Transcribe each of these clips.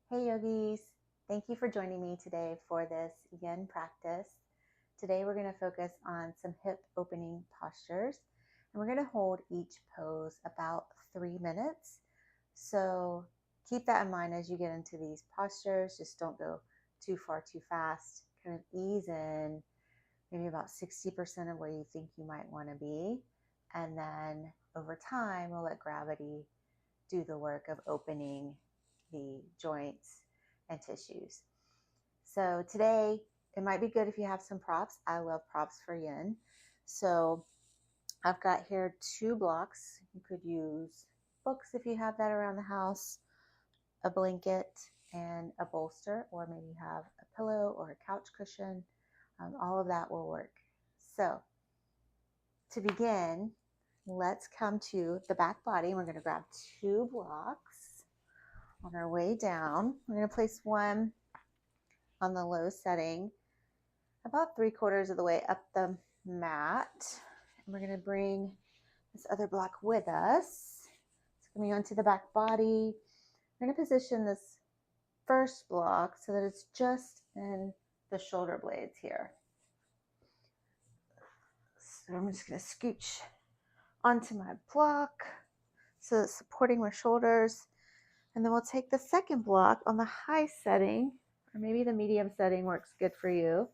Hey yogis, thank you for joining me today for this yin practice. Today we're going to focus on some hip opening postures and we're going to hold each pose about 3 minutes. So keep that in mind as you get into these postures. Just don't go too far too fast. Kind of ease in maybe about 60% of where you think you might want to be. And then over time, we'll let gravity do the work of opening the joints and tissues. So today, it might be good if you have some props. I love props for yin. So I've got here 2 blocks. You could use books if you have that around the house, a blanket, and a bolster, or maybe you have a pillow or a couch cushion. All of that will work. So to begin, let's come to the back body. We're going to grab 2 blocks. On our way down, we're going to place one on the low setting, about 3/4 of the way up the mat. And we're going to bring this other block with us. So coming onto the back body, we're going to position this first block so that it's just in the shoulder blades here. So I'm just going to scooch onto my block so it's supporting my shoulders. And then we'll take the second block on the high setting, or maybe the medium setting works good for you,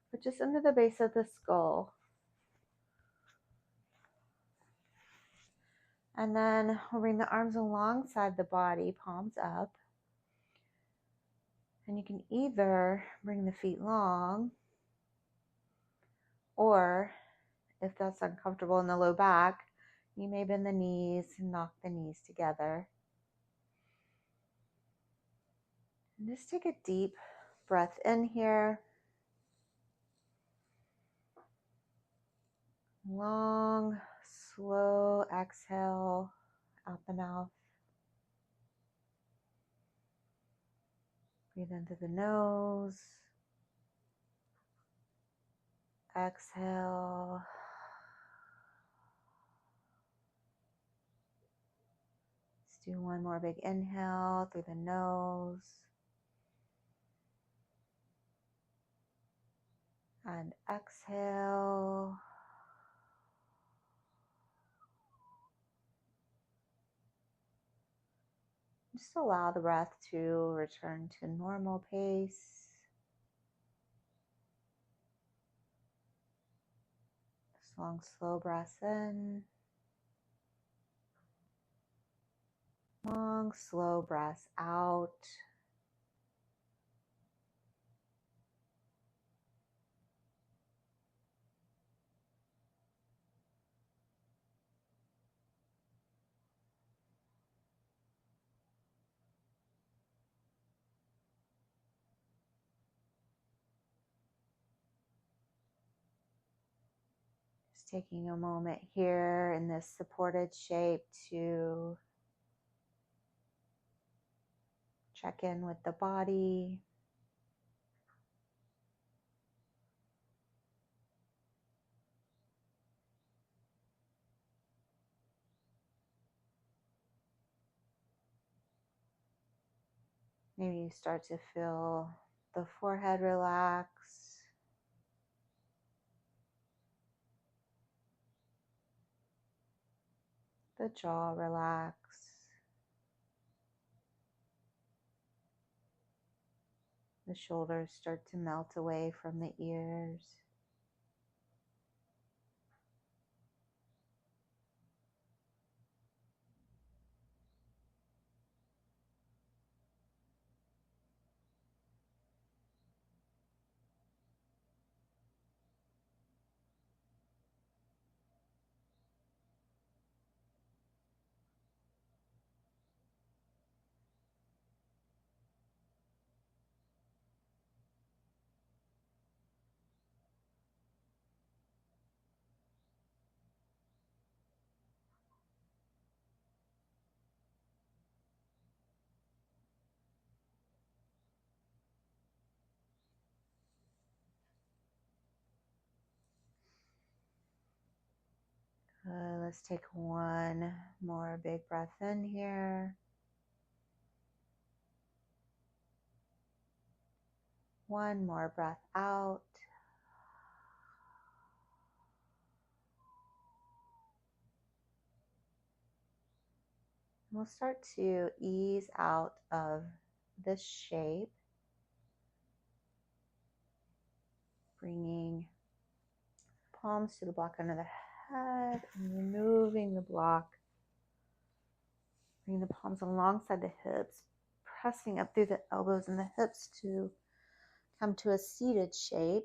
but just under the base of the skull. And then we'll bring the arms alongside the body, palms up. And you can either bring the feet long, or if that's uncomfortable in the low back, you may bend the knees and knock the knees together. And just take a deep breath in here. Long, slow exhale out the mouth. Breathe into the nose. Exhale. Let's do one more big inhale through the nose. And exhale. Just allow the breath to return to normal pace. Just long, slow breaths in. Long, slow breaths out. Just taking a moment here in this supported shape to check in with the body. Maybe you start to feel the forehead relax. The jaw relax. The shoulders start to melt away from the ears. Let's take one more big breath in here. One more breath out. We'll start to ease out of this shape, bringing palms to the block under the head and removing the block. Bring the palms alongside the hips, pressing up through the elbows and the hips to come to a seated shape.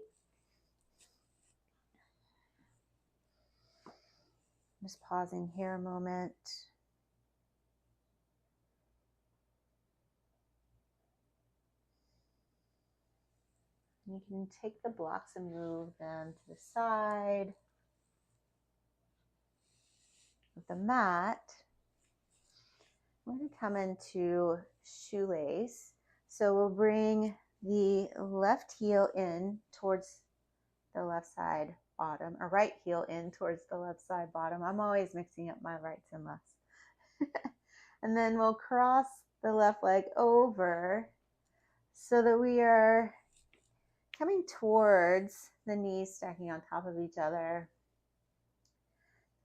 Just pausing here a moment. You can take the blocks and move them to the side of the mat. We're going to come into shoelace. So we'll bring the left heel in towards the left side bottom, or right heel in towards the left side bottom. I'm always mixing up my rights and lefts. And then we'll cross the left leg over so that we are coming towards the knees, stacking on top of each other.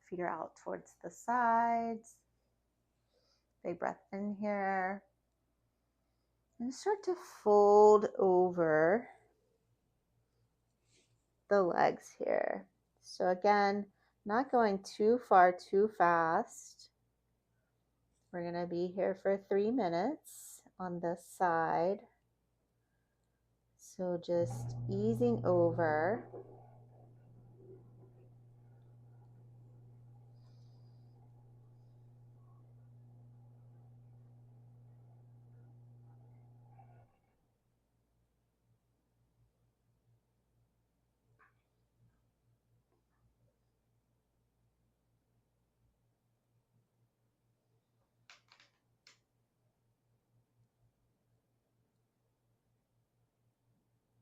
Feet are out towards the sides. Big breath in here. And start to fold over the legs here. So again, not going too far, too fast. We're going to be here for 3 minutes on this side. So just easing over.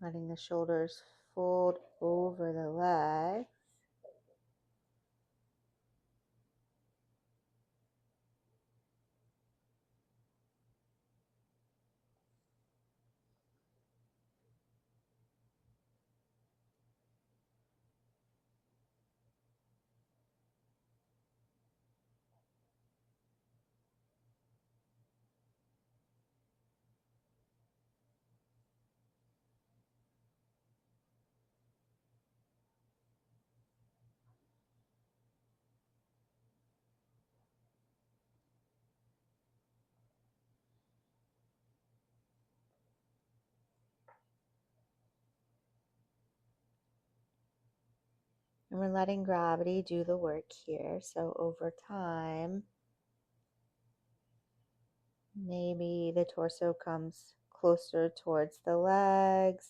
Letting the shoulders fold over the legs. And we're letting gravity do the work here. So over time, maybe the torso comes closer towards the legs.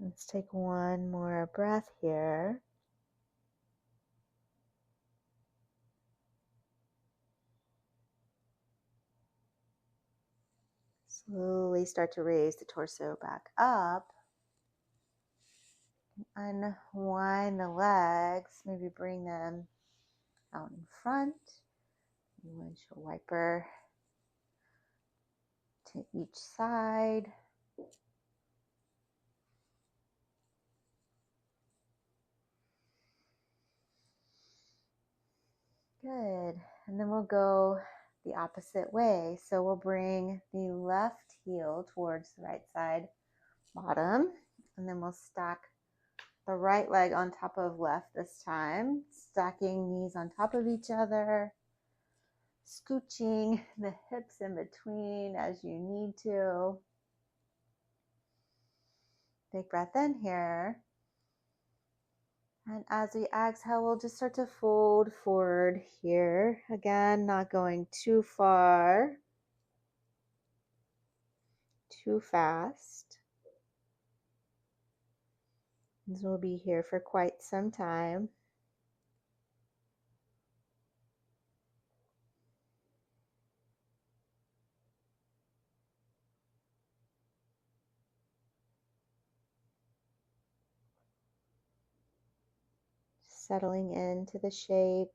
Let's take one more breath here. Slowly start to raise the torso back up. Unwind the legs, maybe bring them out in front. Windshield wiper to each side. Good. And then we'll go the opposite way. So we'll bring the left heel towards the right side bottom. And then we'll stack the right leg on top of left this time, stacking knees on top of each other, scooching the hips in between as you need to. Big breath in here. And as we exhale, we'll just start to fold forward here. Again, not going too far, too fast. As we'll be here for quite some time. Settling into the shape.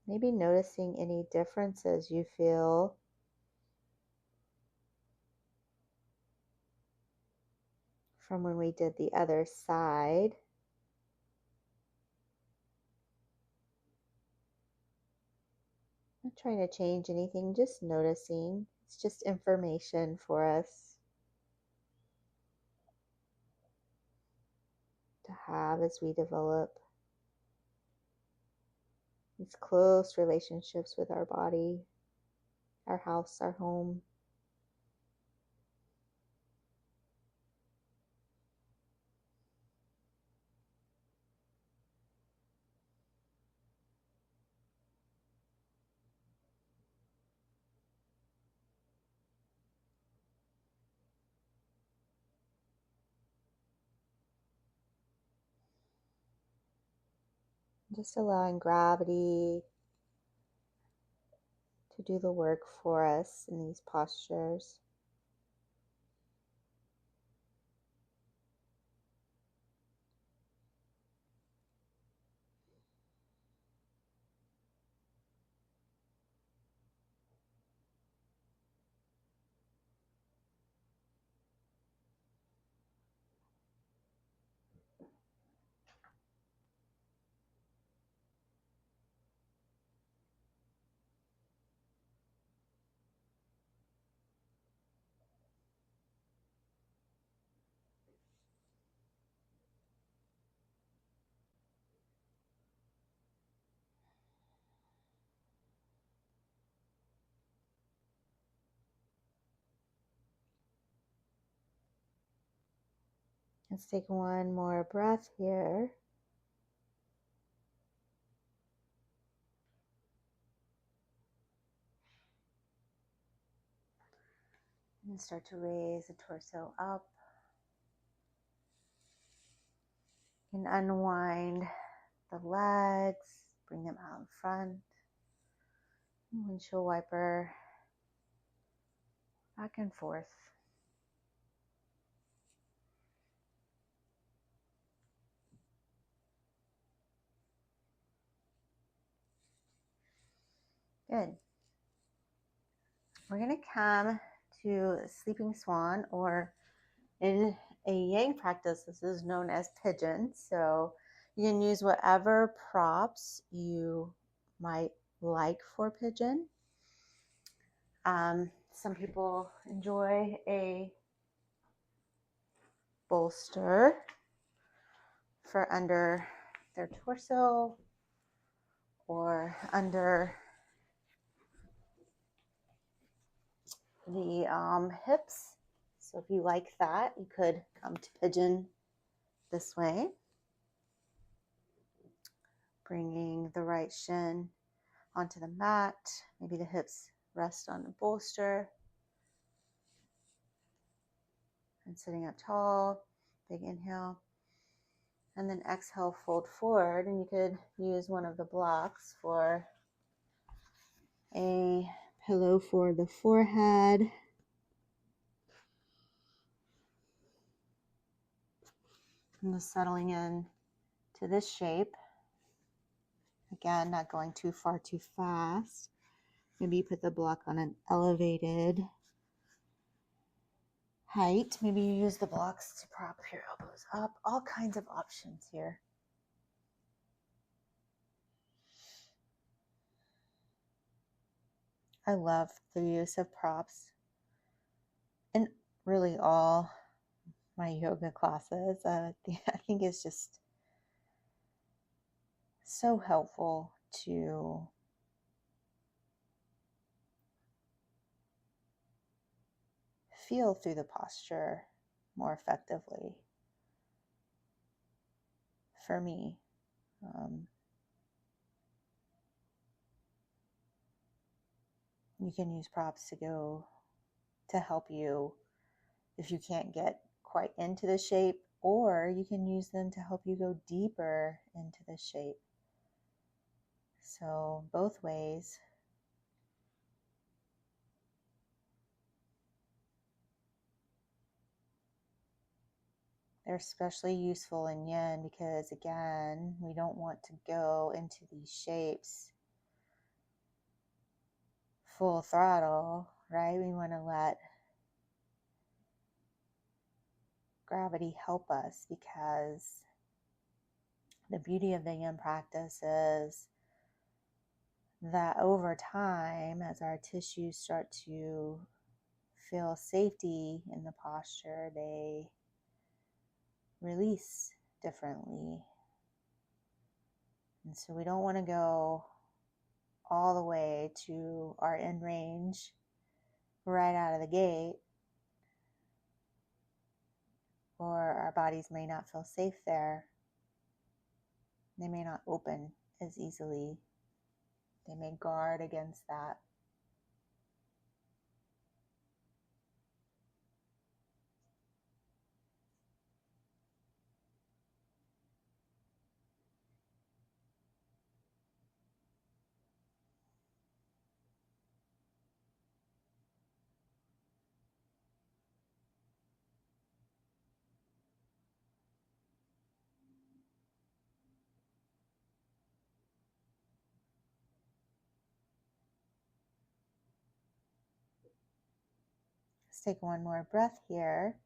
Maybe noticing any differences you feel from when we did the other side. Not trying to change anything, just noticing. It's just information for us to have as we develop these close relationships with our body, our house, our home. Just allowing gravity to do the work for us in these postures. Let's take one more breath here. And start to raise the torso up. And unwind the legs, bring them out in front. Windshield wiper, back and forth. Good. We're going to come to sleeping swan, or in a yang practice, this is known as pigeon. So you can use whatever props you might like for pigeon. Some people enjoy a bolster for under their torso or under the hips. So if you like that, you could come to pigeon this way. Bringing the right shin onto the mat. Maybe the hips rest on the bolster. And sitting up tall. Big inhale. And then exhale, fold forward. And you could use one of the blocks for a pillow for the forehead. And just settling in to this shape. Again, not going too far too fast. Maybe you put the block on an elevated height. Maybe you use the blocks to prop your elbows up. All kinds of options here. I love the use of props in really all my yoga classes. I think it's just so helpful to feel through the posture more effectively for me. You can use props to help you if you can't get quite into the shape, or you can use them to help you go deeper into the shape. So both ways. They're especially useful in yin because, again, we don't want to go into these shapes full throttle, right? We want to let gravity help us, because the beauty of the yin practice is that over time, as our tissues start to feel safety in the posture, they release differently. And so we don't want to go all the way to our end range right out of the gate, or our bodies may not feel safe there. They may not open as easily. They may guard against that. Let's take one more breath here.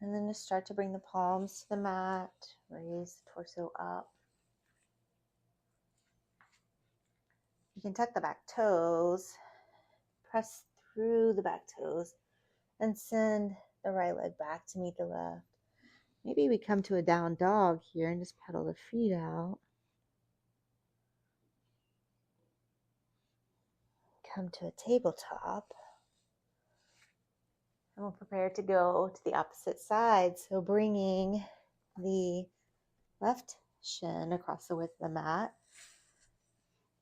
And then just start to bring the palms to the mat, raise the torso up. You can tuck the back toes, press through the back toes, and send the right leg back to meet the left. Maybe we come to a down dog here and just pedal the feet out. Come to a tabletop. And we'll prepare to go to the opposite side. So bringing the left shin across the width of the mat.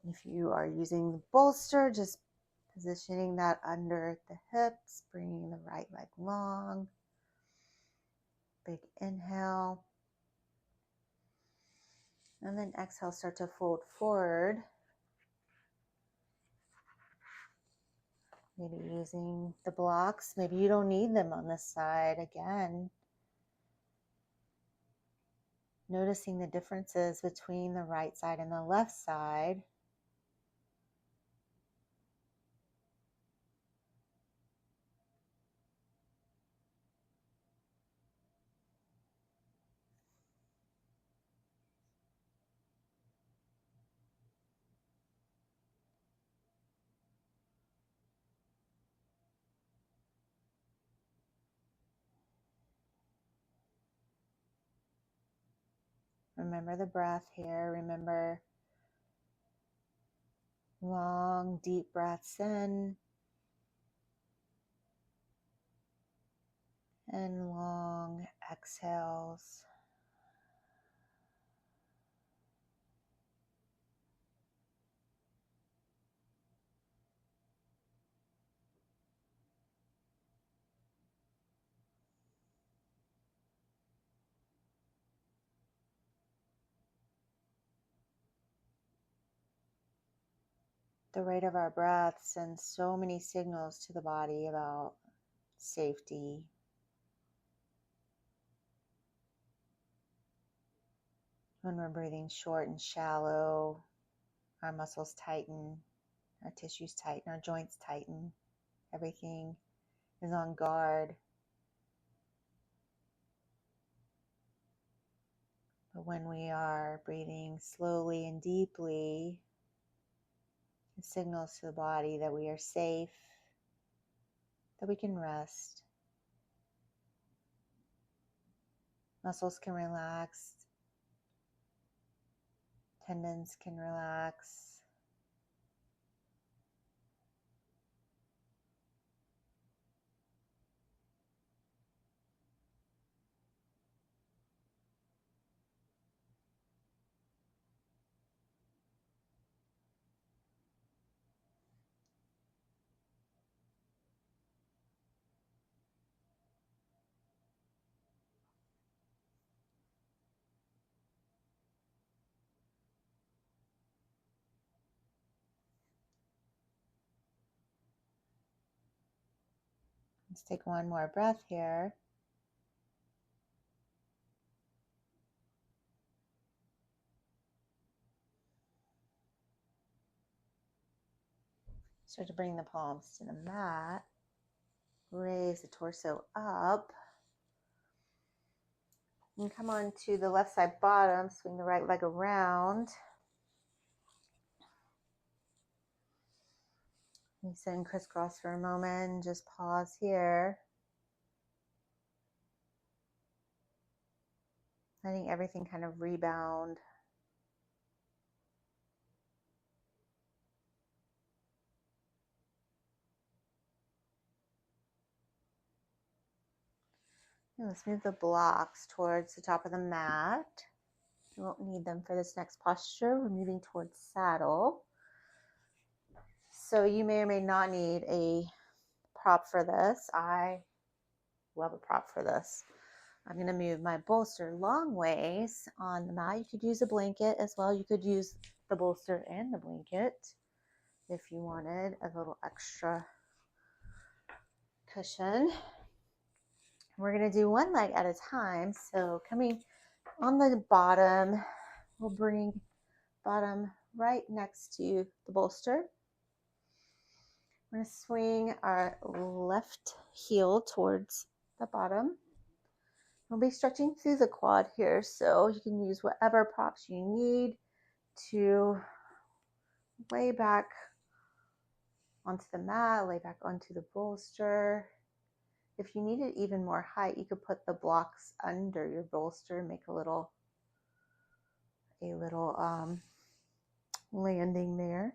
If you are using the bolster, just positioning that under the hips, bringing the right leg long. Big inhale. And then exhale, start to fold forward. Maybe using the blocks. Maybe you don't need them on this side. Again, noticing the differences between the right side and the left side. Remember the breath here. Remember long, deep breaths in and long exhales. The rate of our breath sends so many signals to the body about safety. When we're breathing short and shallow, our muscles tighten, our tissues tighten, our joints tighten. Everything is on guard. But when we are breathing slowly and deeply, it signals to the body that we are safe, that we can rest. Muscles can relax, tendons can relax. Let's take one more breath here. Start to bring the palms to the mat. Raise the torso up. And come on to the left side bottom. Swing the right leg around. You sit in crisscross for a moment. Just pause here. Letting everything kind of rebound. And let's move the blocks towards the top of the mat. We won't need them for this next posture. We're moving towards saddle. So you may or may not need a prop for this. I love a prop for this. I'm going to move my bolster long ways on the mat. You could use a blanket as well. You could use the bolster and the blanket if you wanted a little extra cushion. We're going to do one leg at a time. So coming on the bottom, we'll bring bottom right next to the bolster. We're going to swing our left heel towards the bottom. We'll be stretching through the quad here, so you can use whatever props you need to lay back onto the mat, lay back onto the bolster. If you needed even more height, you could put the blocks under your bolster and make a little landing there.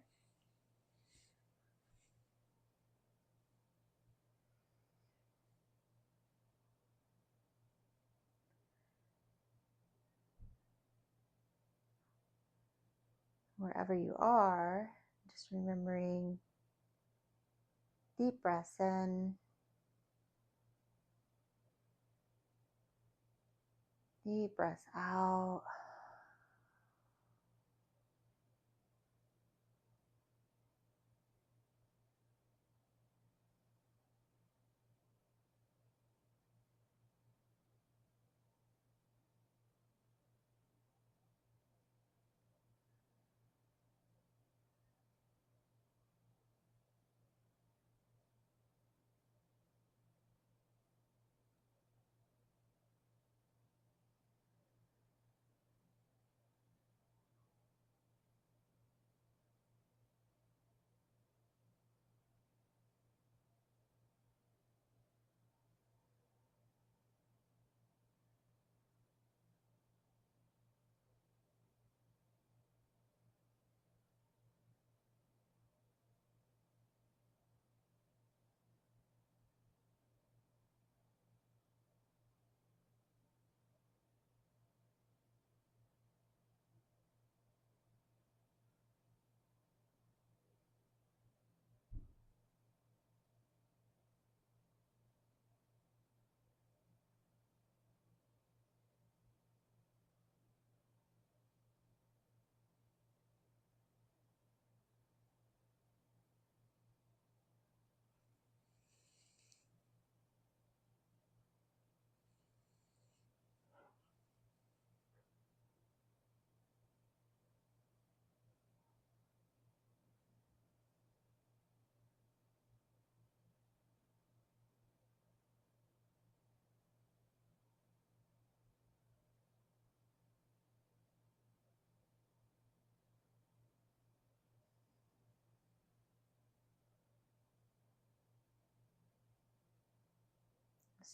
Wherever you are, just remembering deep breaths in, deep breaths out.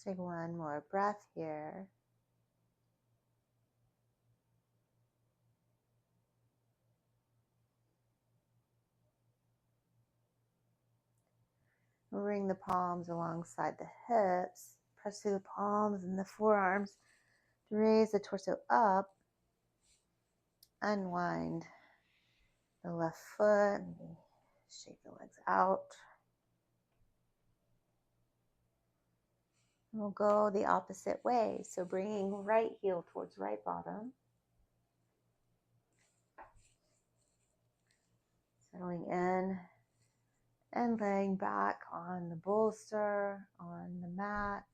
take one more breath here. Bring the palms alongside the hips. Press through the palms and the forearms to raise the torso up. Unwind the left foot. Maybe shake the legs out. We'll go the opposite way. So bringing right heel towards right bottom. Settling in and laying back on the bolster, on the mat.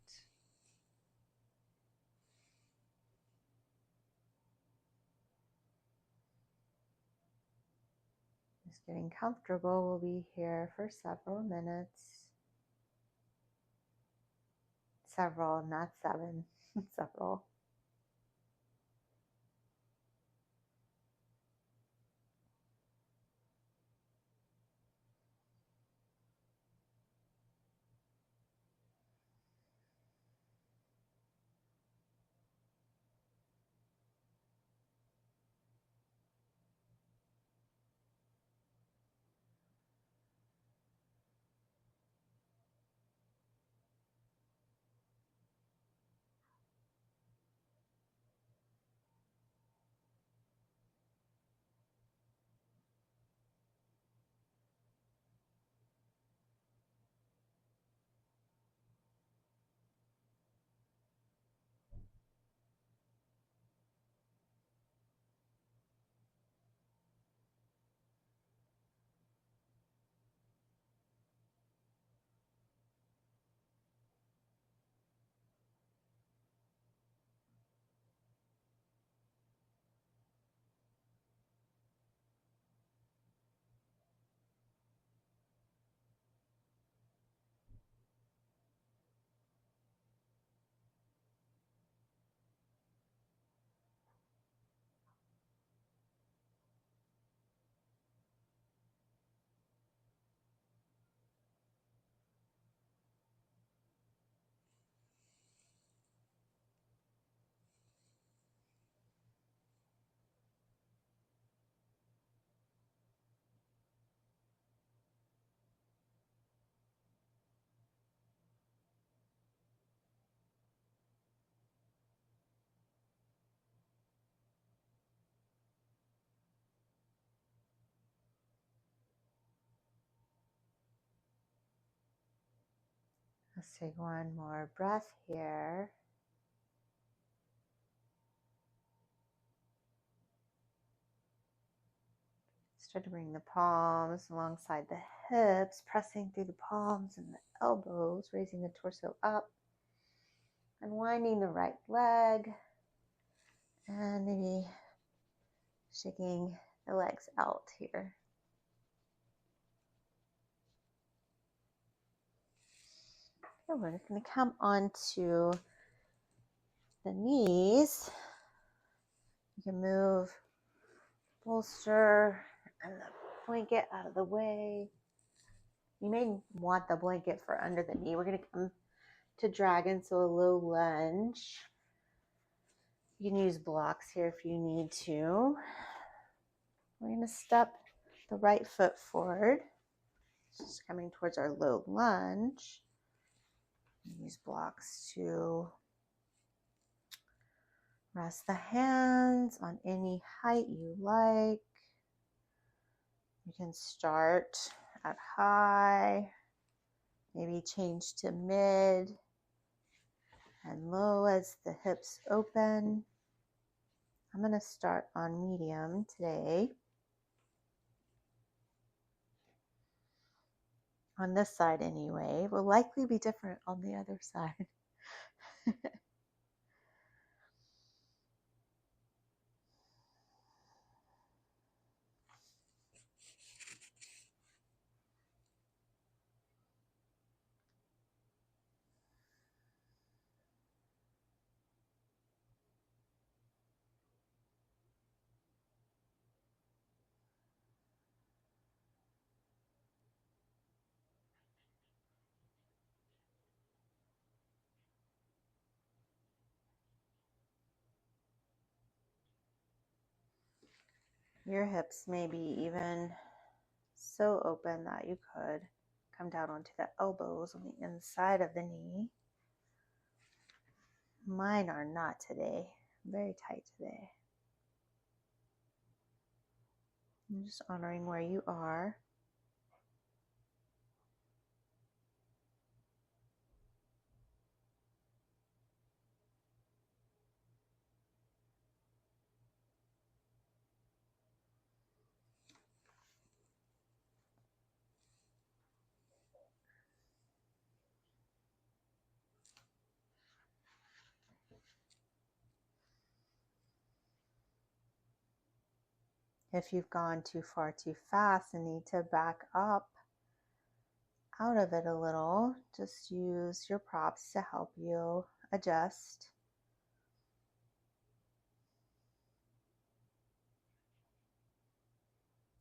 Just getting comfortable. We'll be here for several minutes. Several, not 7, several. Let's take one more breath here. Start to bring the palms alongside the hips, pressing through the palms and the elbows, raising the torso up, unwinding the right leg, and maybe shaking the legs out here. Okay, we're going to come onto the knees. You can move bolster and the blanket out of the way. You may want the blanket for under the knee. We're going to come to dragon, so a low lunge. You can use blocks here if you need to. We're going to step the right foot forward, just coming towards our low lunge. Use blocks to rest the hands on any height you like. You can start at high, maybe change to mid and low as the hips open. I'm going to start on medium today. On this side anyway. Will likely be different on the other side. Your hips may be even so open that you could come down onto the elbows on the inside of the knee. Mine are not today. Very tight today. I'm just honoring where you are. If you've gone too far too fast and need to back up out of it a little, just use your props to help you adjust.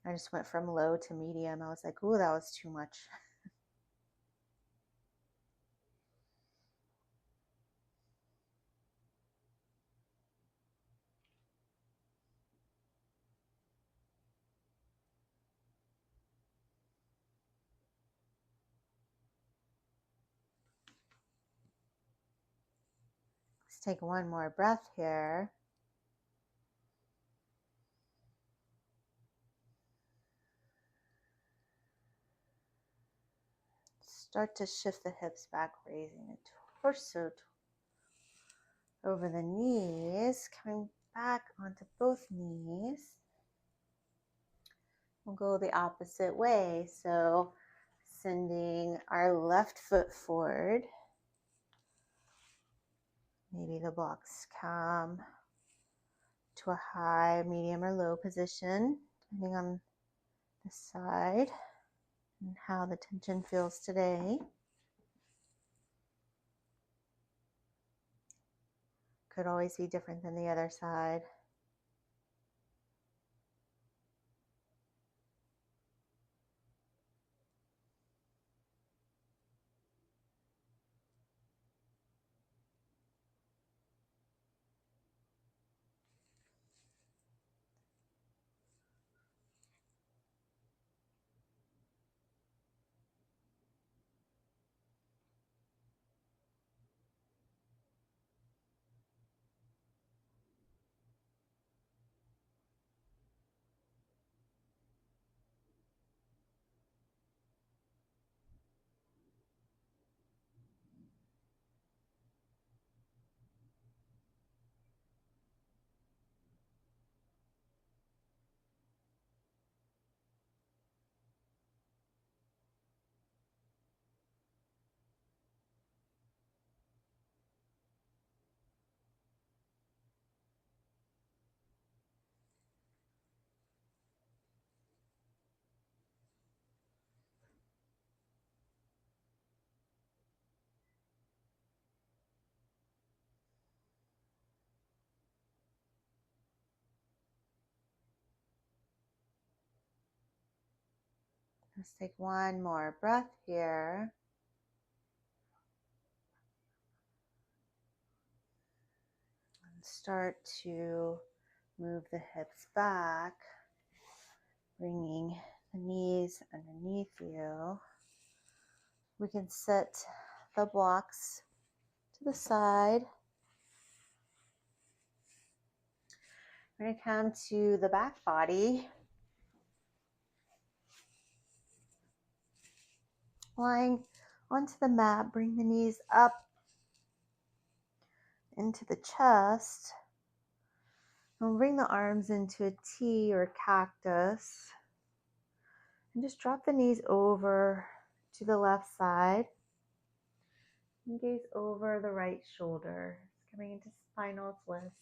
I just went from low to medium. I was like, ooh, that was too much. Let's take one more breath here. Start to shift the hips back, raising the torso over the knees, coming back onto both knees. We'll go the opposite way. So sending our left foot forward. Maybe the blocks come to a high, medium, or low position, depending on the side and how the tension feels today. Could always be different than the other side. Let's take one more breath here. And start to move the hips back, bringing the knees underneath you. We can set the blocks to the side. We're going to come to the back body. Lying onto the mat, bring the knees up into the chest. And we'll bring the arms into a T or cactus. And just drop the knees over to the left side. And gaze over the right shoulder. It's coming into spinal twist.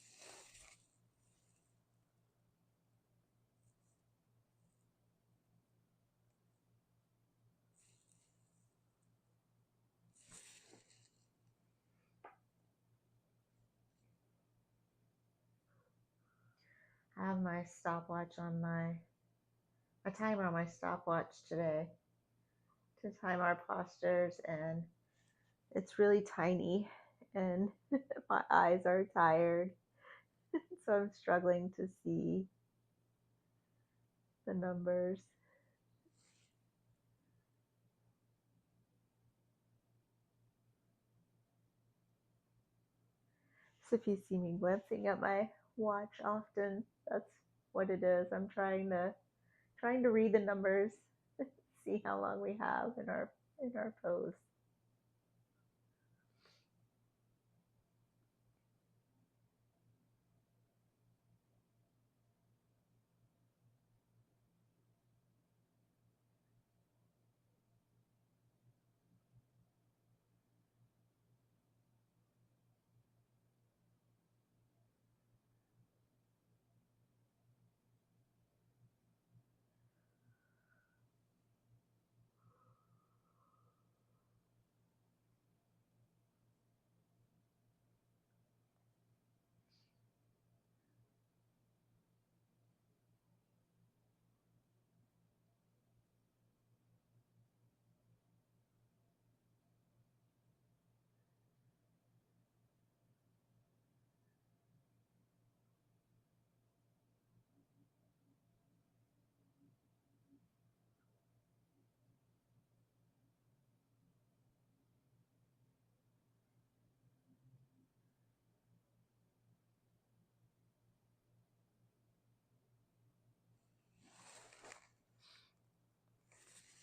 I have my stopwatch on my timer on my stopwatch today to time our postures, and it's really tiny and my eyes are tired, so I'm struggling to see. the numbers. So if you see me glancing at my watch often, that's what it is. I'm trying to read the numbers, see how long we have in our pose.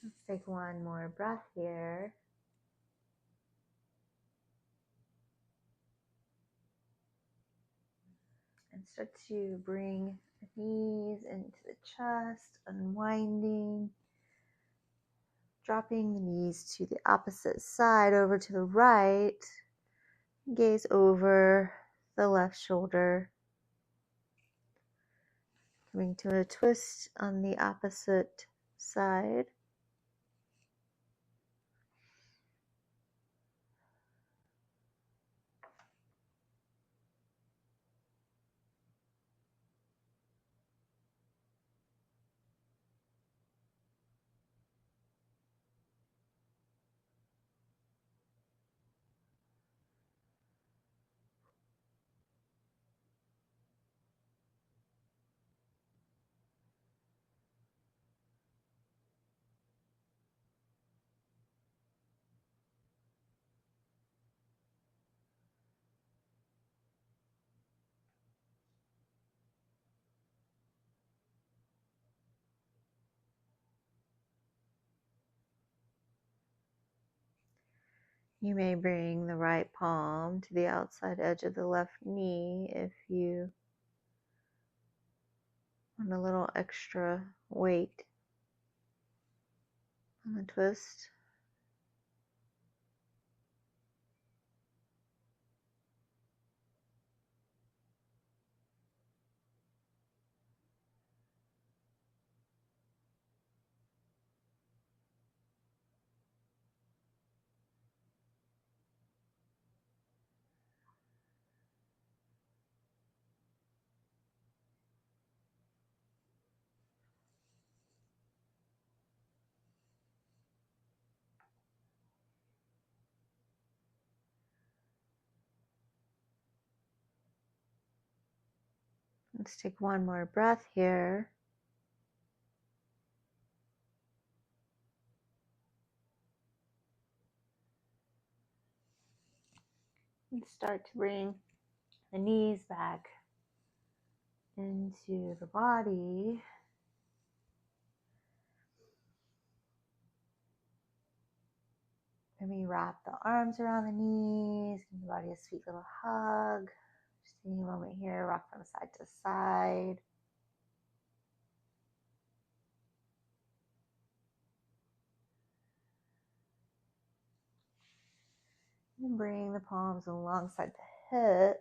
Let's take one more breath here. And start to bring the knees into the chest, unwinding, dropping the knees to the opposite side over to the right. Gaze over the left shoulder. Coming to a twist on the opposite side. You may bring the right palm to the outside edge of the left knee if you want a little extra weight on the twist. Let's take one more breath here. And start to bring the knees back into the body. Maybe wrap the arms around the knees, give the body a sweet little hug. Just taking a moment here, rock from side to side. And bring the palms alongside the hips.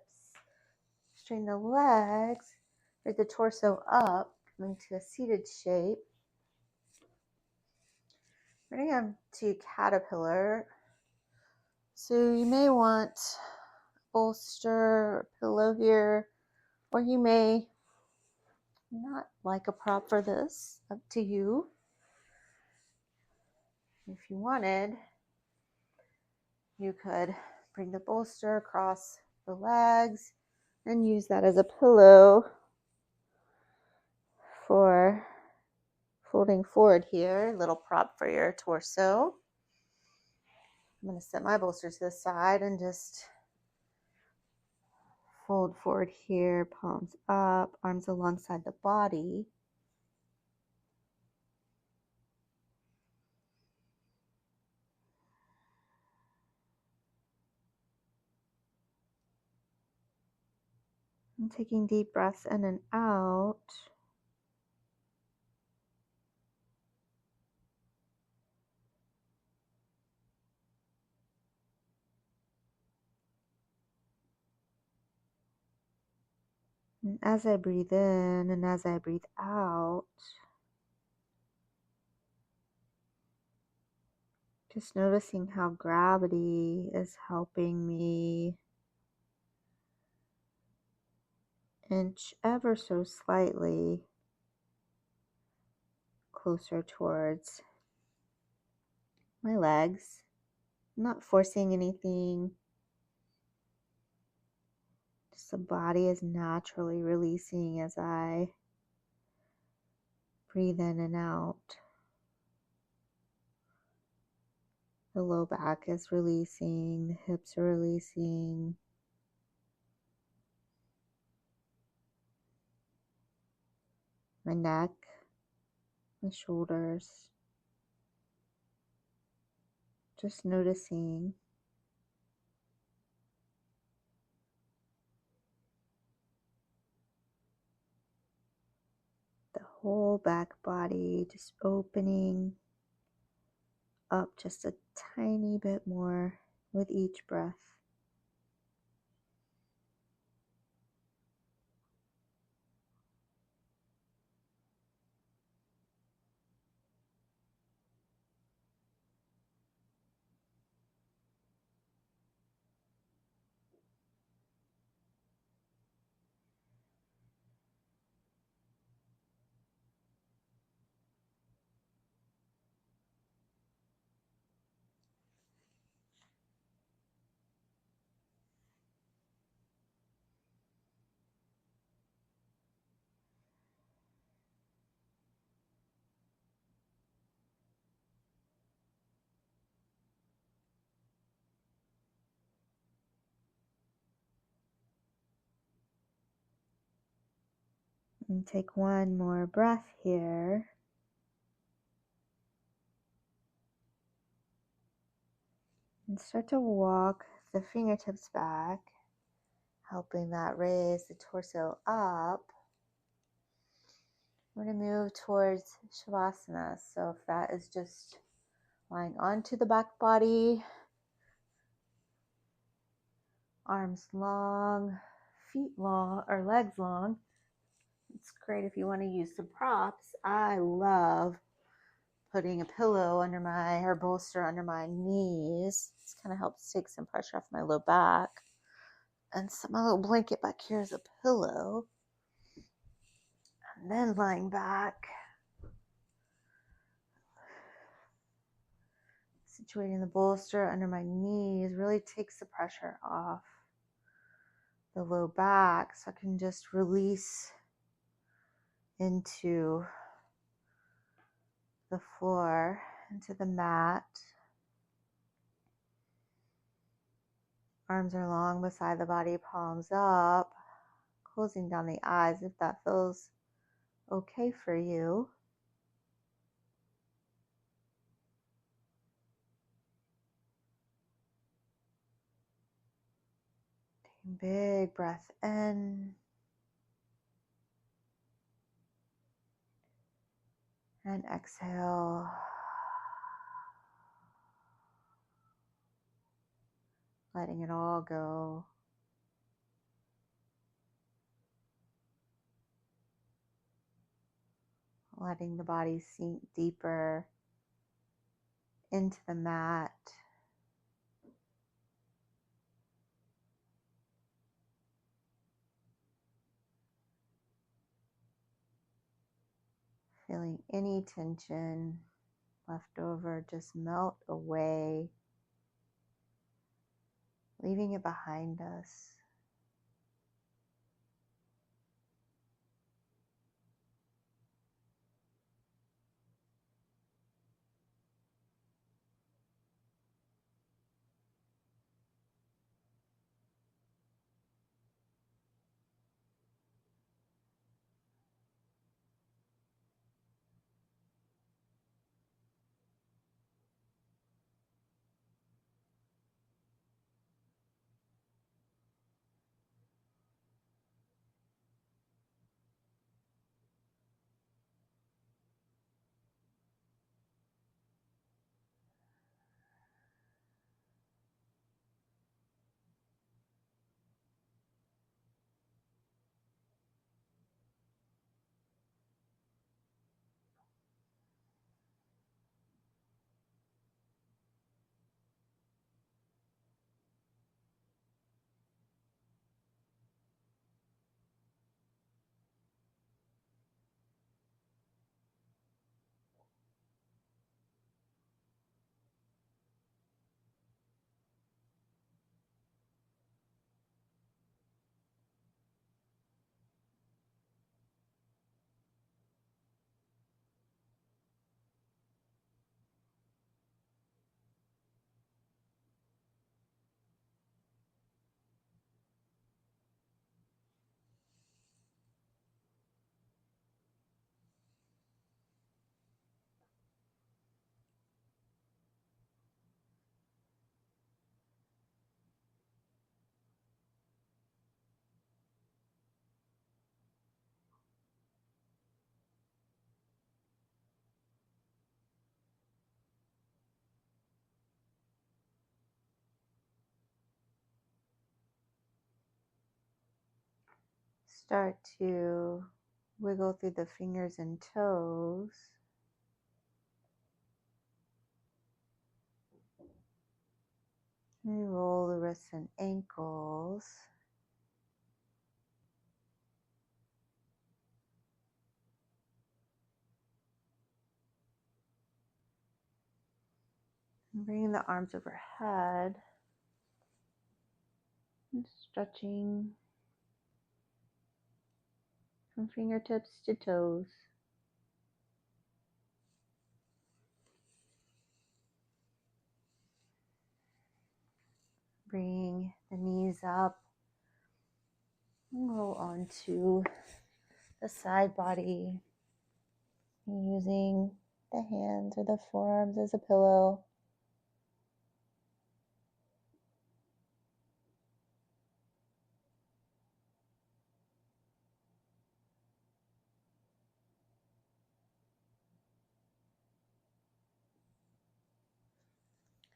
Straighten the legs, bring the torso up, coming to a seated shape. Bring them to caterpillar. So you may want a bolster or pillow here, or you may not like a prop for this, up to you. If you wanted, you could bring the bolster across the legs and use that as a pillow for folding forward here, little prop for your torso. I'm going to set my bolster to the side and just fold forward here, palms up, arms alongside the body. And taking deep breaths in and out. And as I breathe in and as I breathe out, just noticing how gravity is helping me inch ever so slightly closer towards my legs. I'm not forcing anything. Just the body is naturally releasing as I breathe in and out. The low back is releasing, the hips are releasing. My neck, my shoulders. Just noticing the whole back body just opening up just a tiny bit more with each breath. And take one more breath here. And start to walk the fingertips back, helping that raise the torso up. We're going to move towards Shavasana. So if that is just lying onto the back body, arms long, feet long, or legs long. It's great if you want to use some props. I love putting a pillow under my, or bolster under my knees. This kind of helps take some pressure off my low back. And my little blanket back here is a pillow. And then lying back, situating the bolster under my knees really takes the pressure off the low back, so I can just release into the floor, into the mat. Arms are long beside the body, palms up, closing down the eyes if that feels okay for you. Taking big breath in and exhale. Letting it all go. Letting the body sink deeper into the mat. Feeling any tension left over just melt away, leaving it behind us. Start to wiggle through the fingers and toes. And roll the wrists and ankles. And bringing the arms overhead. And stretching from fingertips to toes. Bring the knees up and roll onto the side body, using the hands or the forearms as a pillow.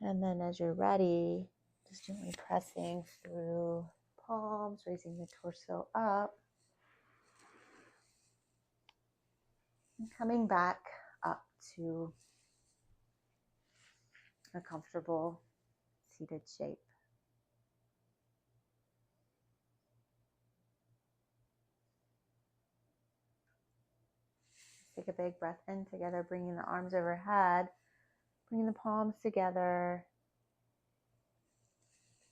And then as you're ready, just gently pressing through palms, raising the torso up, and coming back up to a comfortable seated shape. Take a big breath in together, bringing the arms overhead, bringing the palms together,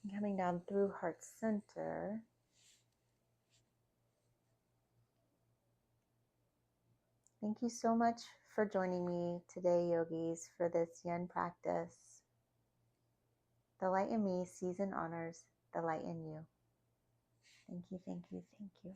and coming down through heart center. Thank you so much for joining me today, yogis, for this yin practice. The light in me sees and honors the light in you. Thank you, thank you, thank you.